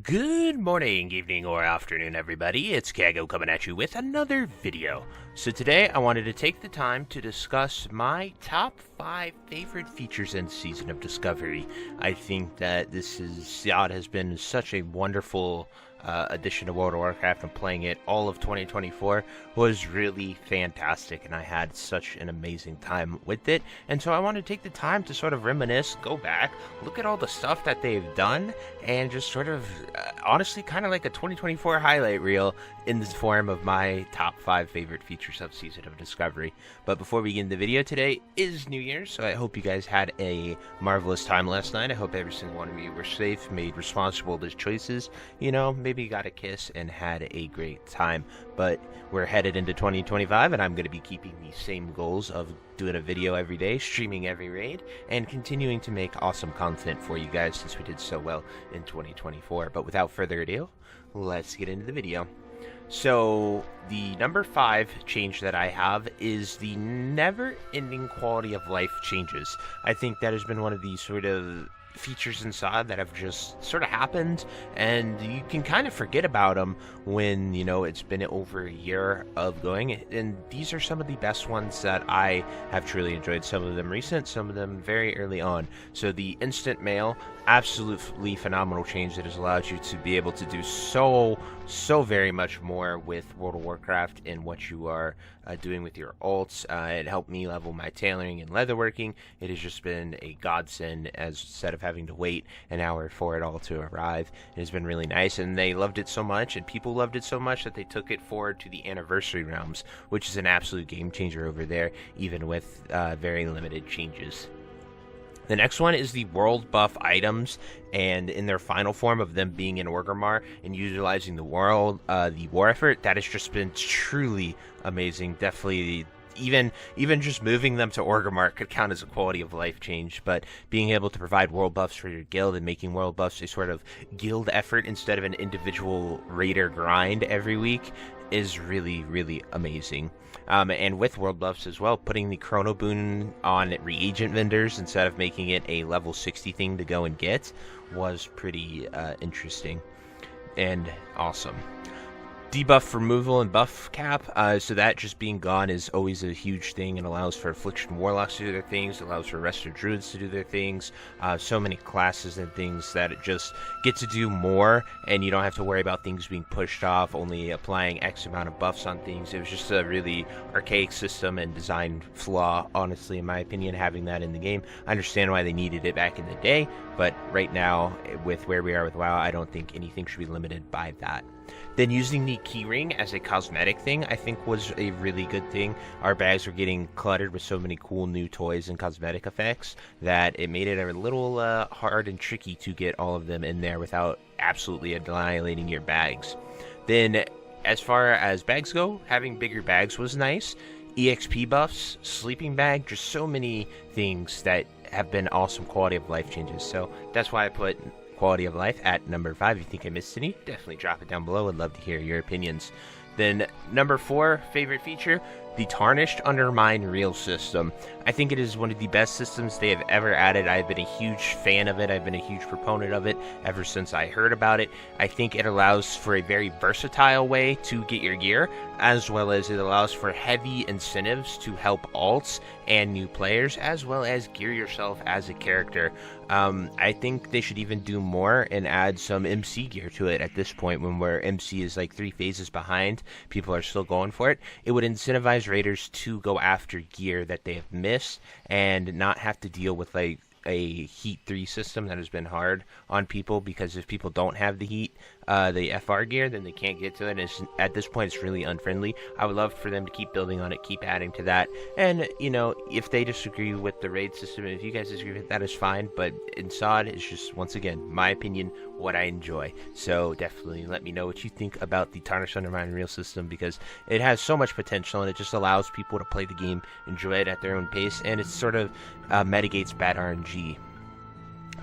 Good morning, evening, or afternoon, everybody. It's Kaghoe coming at you with another video. So today I wanted to take the time to discuss my top 5 favorite features in Season of Discovery. I think that SoD has been such a wonderful addition to World of Warcraft, and playing it all of 2024 was really fantastic, and I had such an amazing time with it. And so I want to take the time to sort of reminisce, go back, look at all the stuff that they've done, and just sort of honestly kind of like a 2024 highlight reel in the form of my top 5 favorite features of Season of Discovery. But before we begin the video, today is New Year's, so I hope you guys had a marvelous time last night. I hope every single one of you were safe, made responsible choices, maybe got a kiss and had a great time. But we're headed into 2025, and I'm going to be keeping the same goals of doing a video every day, streaming every raid, and continuing to make awesome content for you guys since we did so well in 2024. But without further ado, let's get into the video. So the number 5 change that I have is the never-ending quality of life changes. I think that has been one of the sort of features inside that have just sort of happened, and you can kind of forget about them when it's been over a year of going, and these are some of the best ones that I have truly enjoyed. Some of them recent, some of them very early on. So the instant mail, absolutely phenomenal change that has allowed you to be able to do so very much more with World of Warcraft and what you are doing with your alts. It helped me level my tailoring and leatherworking. It has just been a godsend, as instead of having to wait an hour for it all to arrive. It has been really nice, and they loved it so much, and people loved it so much that they took it forward to the anniversary realms, which is an absolute game changer over there, even with very limited changes. The next one is the world buff items, and in their final form of them being in Orgrimmar and utilizing the war effort, that has just been truly amazing. Definitely, even just moving them to Orgrimmar could count as a quality of life change, but being able to provide world buffs for your guild and making world buffs a sort of guild effort instead of an individual raider grind every week is really amazing. And with world buffs as well, putting the chrono boon on reagent vendors instead of making it a level 60 thing to go and get was pretty interesting and awesome. Debuff removal and buff cap, so that just being gone is always a huge thing, and allows for Affliction Warlocks to do their things, allows for Restored Druids to do their things, so many classes and things that it just get to do more, and you don't have to worry about things being pushed off, only applying X amount of buffs on things. It was just a really archaic system and design flaw, honestly, in my opinion, having that in the game. I understand why they needed it back in the day, but right now, with where we are with WoW, I don't think anything should be limited by that. Then using the keyring as a cosmetic thing, I think was a really good thing. Our bags were getting cluttered with so many cool new toys and cosmetic effects that it made it a little hard and tricky to get all of them in there without absolutely annihilating your bags. Then, as far as bags go, having bigger bags was nice. EXP buffs, sleeping bag, just so many things that have been awesome quality of life changes. So that's why I put quality of life at number 5. If you think I missed any, definitely drop it down below. I'd love to hear your opinions. Then number 4 favorite feature, the Tarnished Undermine Reel system. I think it is one of the best systems they have ever added. I've been a huge fan of it. I've been a huge proponent of it ever since I heard about it. I think it allows for a very versatile way to get your gear, as well as it allows for heavy incentives to help alts and new players, as well as gear yourself as a character. I think they should even do more and add some MC gear to it at this point, when where MC is like 3 phases behind. People are still going for it. It would incentivize raiders to go after gear that they have missed and not have to deal with like a Heat 3 system that has been hard on people, because if people don't have the Heat, the FR gear, then they can't get to it, and at this point it's really unfriendly. I would love for them to keep building on it, keep adding to that, and if they disagree with the raid system, if you guys disagree with that, is fine, but in SoD, it's just, once again, my opinion, what I enjoy. So definitely let me know what you think about the Tarnished Undermine Reel system, because it has so much potential, and it just allows people to play the game, enjoy it at their own pace, and it sort of mitigates bad RNG.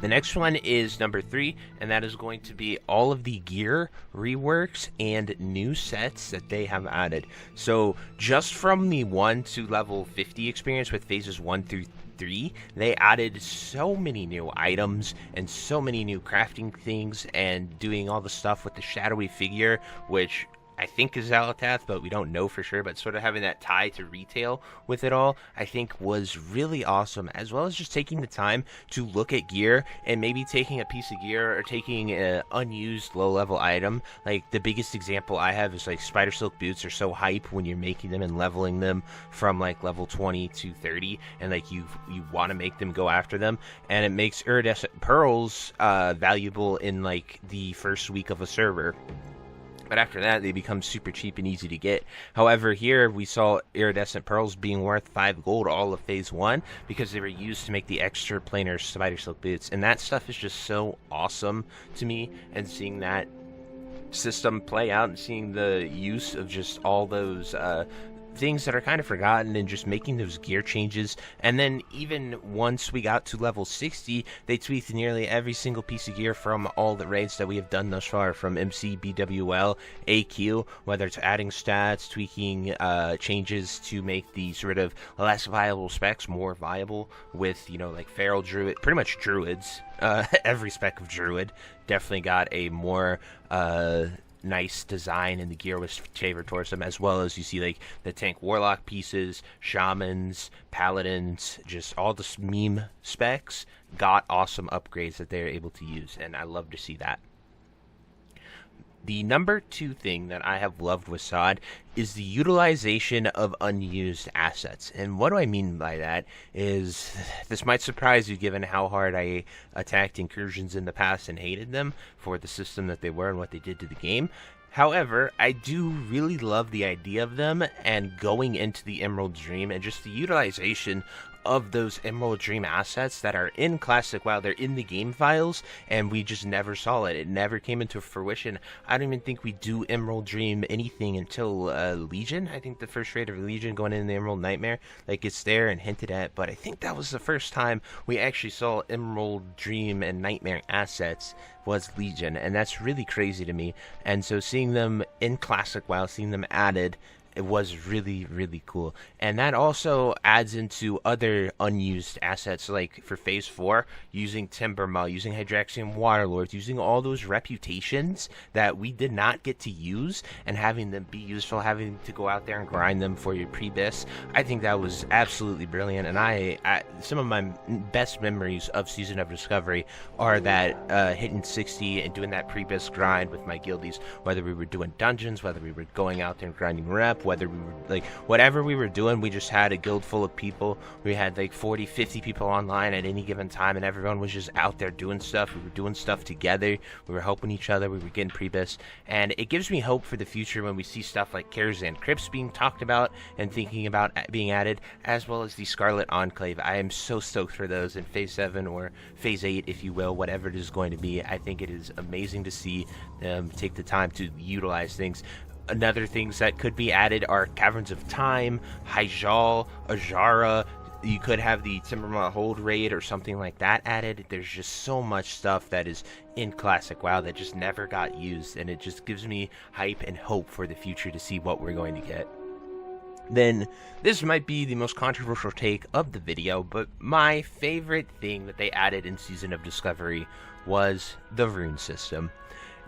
The next one is number 3, and that is going to be all of the gear reworks and new sets that they have added. So just from the 1 to level 50 experience with phases 1 through 3, they added so many new items and so many new crafting things and doing all the stuff with the shadowy figure, which I think is Zalatath, but we don't know for sure, but sort of having that tie to retail with it all, I think was really awesome, as well as just taking the time to look at gear and maybe taking a piece of gear or taking an unused low-level item. Like, the biggest example I have is, like, Spider Silk boots are so hype when you're making them and leveling them from, like, level 20 to 30, and, like, you want to make them go after them, and it makes iridescent pearls valuable in, like, the first week of a server. But after that, they become super cheap and easy to get. However, here we saw iridescent pearls being worth 5 gold all of Phase 1 because they were used to make the extra planar Spider Silk boots. And that stuff is just so awesome to me. And seeing that system play out and seeing the use of just all those things that are kind of forgotten and just making those gear changes. And then even once we got to level 60, they tweaked nearly every single piece of gear from all the raids that we have done thus far, from MC, BWL, AQ, whether it's adding stats, tweaking changes to make the sort of less viable specs more viable with, you know, like feral druid, pretty much druids. Every spec of druid definitely got a more nice design, and the gear was favored towards them, as well as you see like the tank warlock pieces, shamans, paladins, just all the meme specs got awesome upgrades that they're able to use, and I love to see that. The number 2 thing that I have loved with SoD is the utilization of unused assets. And what do I mean by that is, this might surprise you given how hard I attacked incursions in the past and hated them for the system that they were and what they did to the game. However, I do really love the idea of them and going into the Emerald Dream and just the utilization of those Emerald Dream assets that are in Classic WoW. They're in the game files, and we just never saw it. It never came into fruition. I don't even think we do Emerald Dream anything until Legion. I think the first raid of Legion going in the Emerald Nightmare, like, it's there and hinted at, but I think that was the first time we actually saw Emerald Dream and Nightmare assets was Legion, and that's really crazy to me. And so seeing them in Classic WoW, seeing them added, it was really, really cool. And that also adds into other unused assets, like for Phase 4, using Timbermaw, using Hydraxian Waterlords, using all those reputations that we did not get to use, and having them be useful, having to go out there and grind them for your pre-bis. I think that was absolutely brilliant, and I some of my best memories of Season of Discovery are that hitting 60 and doing that pre-bis grind with my guildies, whether we were doing dungeons, whether we were going out there and grinding rep, whether we were, like, whatever we were doing, we just had a guild full of people. We had like 40, 50 people online at any given time, and everyone was just out there doing stuff. We were doing stuff together. We were helping each other. We were getting pre-bis, and it gives me hope for the future when we see stuff like Karazhan Crypts being talked about and thinking about being added, as well as the Scarlet Enclave. I am so stoked for those in Phase 7 or Phase 8, if you will, whatever it is going to be. I think it is amazing to see them take the time to utilize things. Another things that could be added are Caverns of Time, Hyjal, Ajara. You could have the Timbermaw Hold raid or something like that added. There's just so much stuff that is in Classic WoW that just never got used, and it just gives me hype and hope for the future to see what we're going to get. Then, this might be the most controversial take of the video, but my favorite thing that they added in Season of Discovery was the rune system.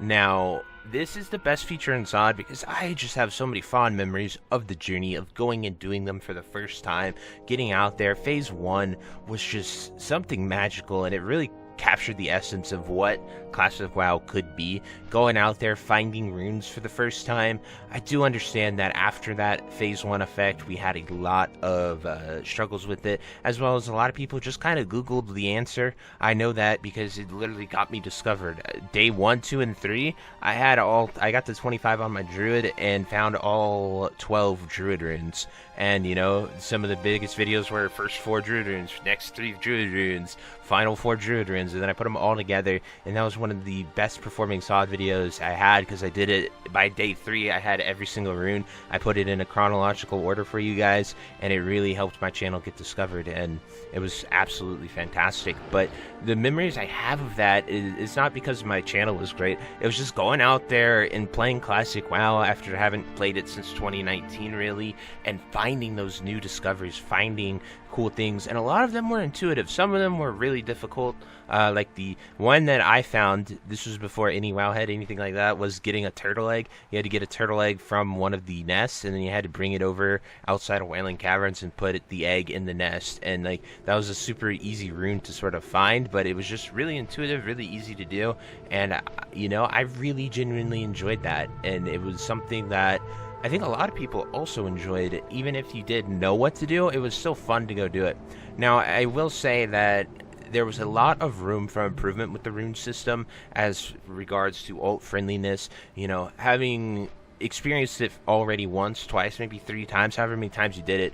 Now, this is the best feature in SoD because I just have so many fond memories of the journey of going and doing them for the first time, getting out there. Phase 1 was just something magical, and it really captured the essence of what Classic WoW could be. Going out there, finding runes for the first time. I do understand that after that Phase 1 effect, we had a lot of struggles with it, as well as a lot of people just kind of Googled the answer. I know that because it literally got me discovered. Day 1, 2, and 3, I got the 25 on my Druid and found all 12 Druid runes. And, you know, some of the biggest videos were first 4 Druid runes, next 3 Druid runes, final 4 Druid runes, and then I put them all together, and that was one of the best performing SoD videos I had, because I did it by day 3. I had every single rune. I put it in a chronological order for you guys, and it really helped my channel get discovered, and it was absolutely fantastic. But the memories I have of that is not because my channel was great. It was just going out there and playing Classic WoW after I haven't played it since 2019 really, and finding those new discoveries, finding cool things, and a lot of them were intuitive. Some of them were really difficult, like the one that I found, this was before any WoW had anything like that, was getting a turtle egg. You had to get a turtle egg from one of the nests, and then you had to bring it over outside of Wailing Caverns and put the egg in the nest, and like that was a super easy rune to sort of find, but it was just really intuitive, really easy to do, and you know, I really genuinely enjoyed that, and it was something that I think a lot of people also enjoyed. Even if you didn't know what to do, it was still fun to go do it. Now, I will say that there was a lot of room for improvement with the rune system as regards to ult friendliness. You know, having experienced it already once, twice, maybe 3 times, however many times you did it,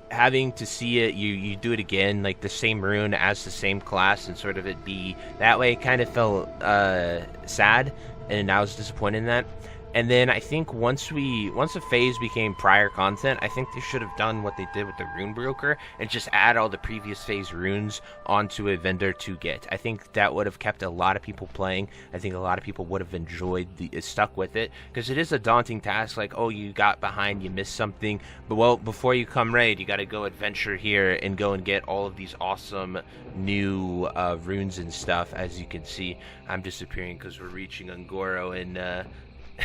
having to see it, you do it again, like the same rune as the same class, and sort of it be that way, kind of felt sad, and I was disappointed in that. And then I think once the phase became prior content, I think they should have done what they did with the Rune Broker and just add all the previous phase runes onto a vendor to get. I think that would have kept a lot of people playing. I think a lot of people would have enjoyed stuck with it, because it is a daunting task. Like, oh, you got behind, you missed something, but well, before you come raid, you got to go adventure here and go and get all of these awesome new runes and stuff. As you can see, I'm disappearing because we're reaching Ungoro and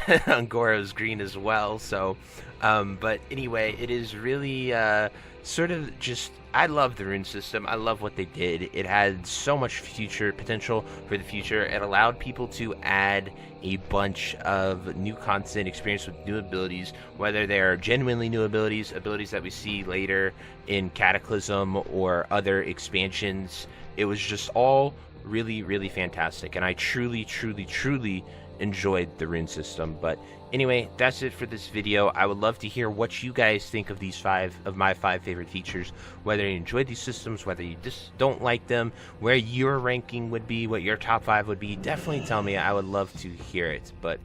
Angoro's green as well, so but anyway, it is really sort of just, I love the rune system. I love what they did. It had so much future potential for the future. It allowed people to add a bunch of new content, experience with new abilities, whether they are genuinely new abilities that we see later in Cataclysm or other expansions. It was just all really, really fantastic, and I truly enjoyed the rune system. But anyway, that's it for this video. I would love to hear what you guys think of these my 5 favorite features, whether you enjoyed these systems, whether you just don't like them, where your ranking would be, what your top 5 would be. Definitely tell me. I would love to hear it. But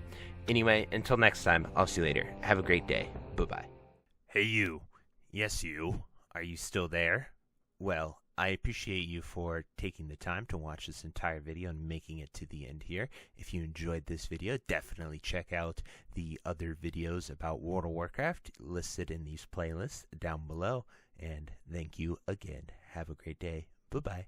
anyway, until next time, I'll see you later. Have a great day. Bye-bye. Hey you. Yes you. Are you still there? Well, I appreciate you for taking the time to watch this entire video and making it to the end here. If you enjoyed this video, definitely check out the other videos about World of Warcraft listed in these playlists down below. And thank you again. Have a great day. Bye-bye.